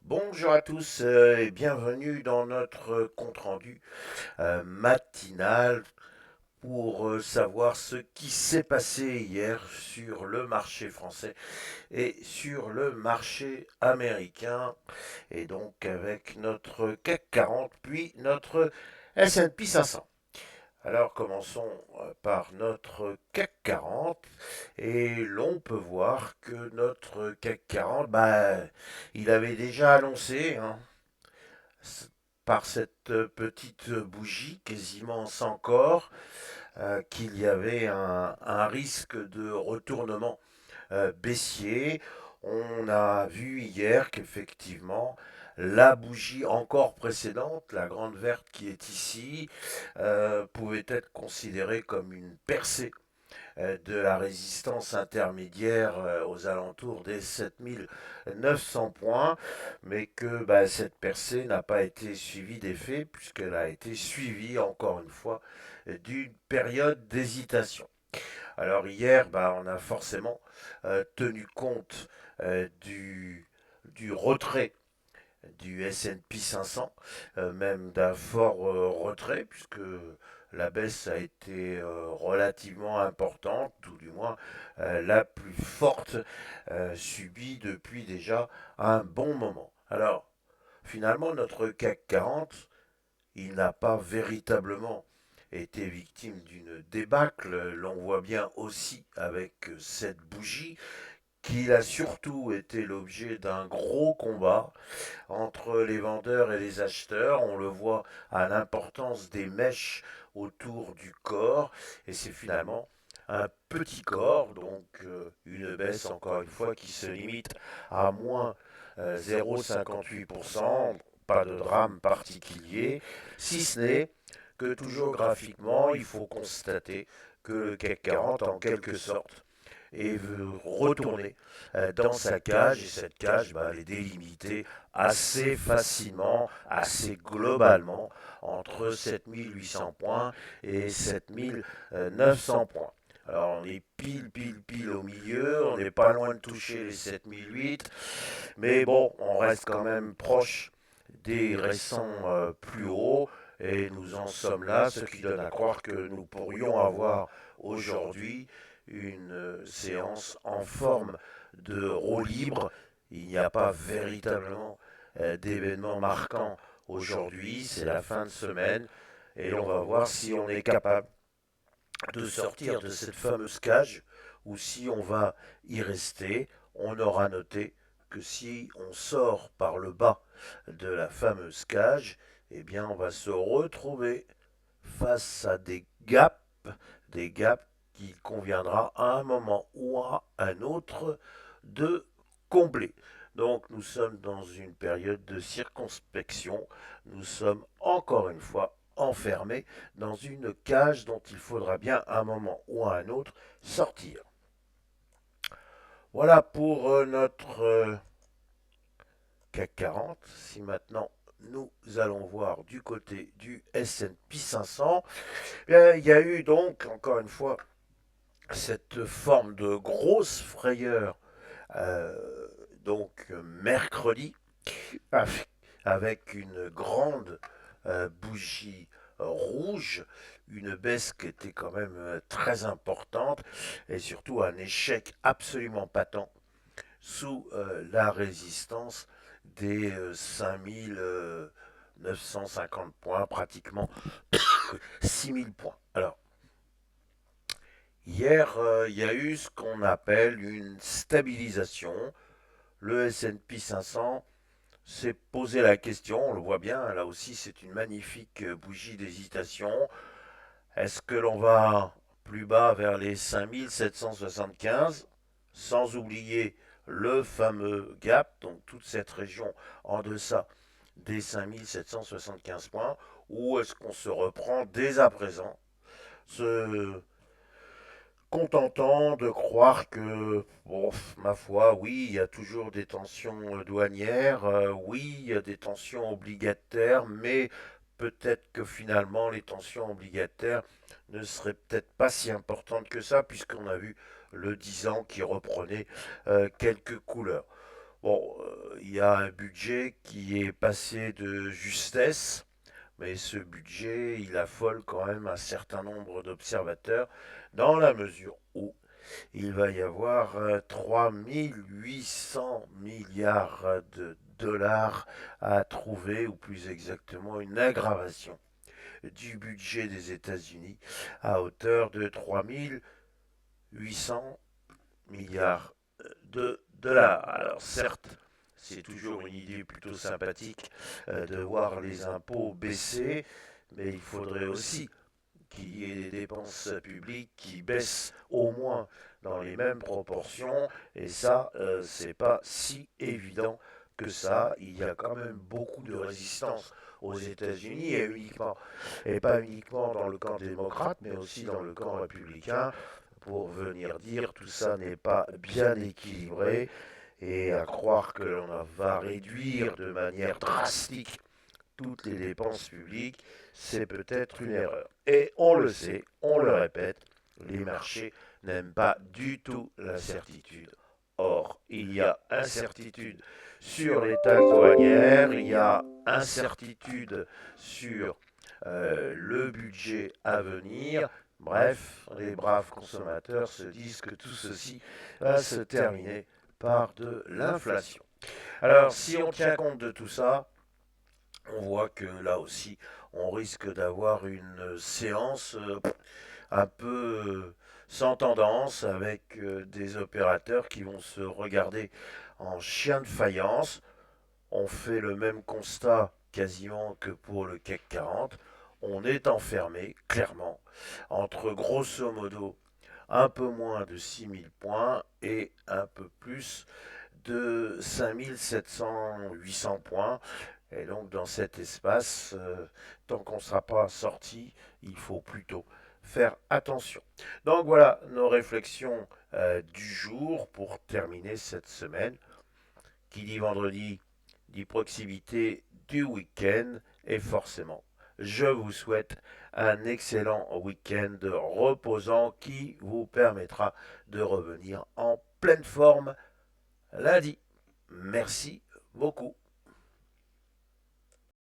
Bonjour à tous et bienvenue dans notre compte-rendu matinal pour savoir ce qui s'est passé hier sur le marché français et sur le marché américain et donc avec notre CAC 40 puis notre S&P 500. Alors commençons par notre CAC 40 et l'on peut voir que notre CAC 40, il avait déjà annoncé par cette petite bougie quasiment sans corps qu'il y avait un risque de retournement baissier. On a vu hier qu'effectivement la bougie encore précédente, la grande verte qui est ici, pouvait être considérée comme une percée de la résistance intermédiaire aux alentours des 7900 points, mais que cette percée n'a pas été suivie d'effet, puisqu'elle a été suivie, encore une fois, d'une période d'hésitation. Alors hier, on a forcément tenu compte du retrait du S&P 500, même d'un fort retrait, puisque la baisse a été relativement importante, tout du moins la plus forte subie depuis déjà un bon moment. Alors, finalement, notre CAC 40, il n'a pas véritablement été victime d'une débâcle, l'on voit bien aussi avec cette bougie qu'il a surtout été l'objet d'un gros combat entre les vendeurs et les acheteurs. On le voit à l'importance des mèches autour du corps. Et c'est finalement un petit corps, donc une baisse encore une fois qui se limite à moins 0,58%. Pas de drame particulier, si ce n'est que toujours graphiquement, il faut constater que le CAC 40, en quelque sorte, et veut retourner dans sa cage, et cette cage, elle est délimitée assez facilement, assez globalement, entre 7800 points et 7900 points. Alors on est pile au milieu, on n'est pas loin de toucher les 7008, mais bon, on reste quand même proche des récents plus hauts, et nous en sommes là, ce qui donne à croire que nous pourrions avoir aujourd'hui une séance en forme de roue libre. Il n'y a pas véritablement d'événements marquants aujourd'hui, c'est la fin de semaine, et on va voir si on est capable de sortir de cette fameuse cage ou si on va y rester. On aura noté que si on sort par le bas de la fameuse cage, eh bien on va se retrouver face à des gaps qu'il conviendra à un moment ou à un autre de combler. Donc nous sommes dans une période de circonspection, nous sommes encore une fois enfermés dans une cage dont il faudra bien à un moment ou à un autre sortir. Voilà pour notre CAC 40. Si maintenant nous allons voir du côté du S&P 500, il y a eu donc encore une fois cette forme de grosse frayeur donc mercredi avec une grande bougie rouge, une baisse qui était quand même très importante et surtout un échec absolument patent sous la résistance des 5950 points, pratiquement 6000 points. Alors, hier, il y a eu ce qu'on appelle une stabilisation. Le S&P 500 s'est posé la question, on le voit bien, là aussi c'est une magnifique bougie d'hésitation. Est-ce que l'on va plus bas vers les 5775, sans oublier le fameux gap, donc toute cette région en deçà des 5775 points, ou est-ce qu'on se reprend dès à présent, se contentant de croire que, bon, ma foi, oui, il y a toujours des tensions douanières, oui, il y a des tensions obligataires, mais peut-être que finalement les tensions obligataires ne seraient peut-être pas si importantes que ça, puisqu'on a vu le 10 ans qui reprenait quelques couleurs. Bon, il y a un budget qui est passé de justesse, mais ce budget, il affole quand même un certain nombre d'observateurs dans la mesure où il va y avoir 3800 milliards de dollars à trouver, ou plus exactement une aggravation du budget des États-Unis à hauteur de 3800 milliards de dollars. Alors certes, c'est toujours une idée plutôt sympathique de voir les impôts baisser, mais il faudrait aussi qu'il y ait des dépenses publiques qui baissent au moins dans les mêmes proportions, et ça, c'est pas si évident que ça. Il y a quand même beaucoup de résistance aux États-Unis, et pas uniquement dans le camp démocrate, mais aussi dans le camp républicain, pour venir dire tout ça n'est pas bien équilibré, et à croire que l'on va réduire de manière drastique toutes les dépenses publiques, c'est peut-être une erreur. Et on le sait, on le répète, les marchés n'aiment pas du tout l'incertitude. Or, il y a incertitude sur les taxes douanières, il y a incertitude sur le budget à venir. Bref, les braves consommateurs se disent que tout ceci va se terminer par de l'inflation. Alors, si on tient compte de tout ça, on voit que là aussi, on risque d'avoir une séance un peu sans tendance avec des opérateurs qui vont se regarder en chien de faïence. On fait le même constat quasiment que pour le CAC 40. On est enfermé, clairement, entre grosso modo un peu moins de 6 000 points et un peu plus de 5 700, 800 points. Et donc dans cet espace, tant qu'on ne sera pas sorti, il faut plutôt faire attention. Donc voilà nos réflexions du jour pour terminer cette semaine. Qui dit vendredi dit proximité du week-end, et forcément, je vous souhaite un excellent week-end reposant qui vous permettra de revenir en pleine forme lundi. Merci beaucoup.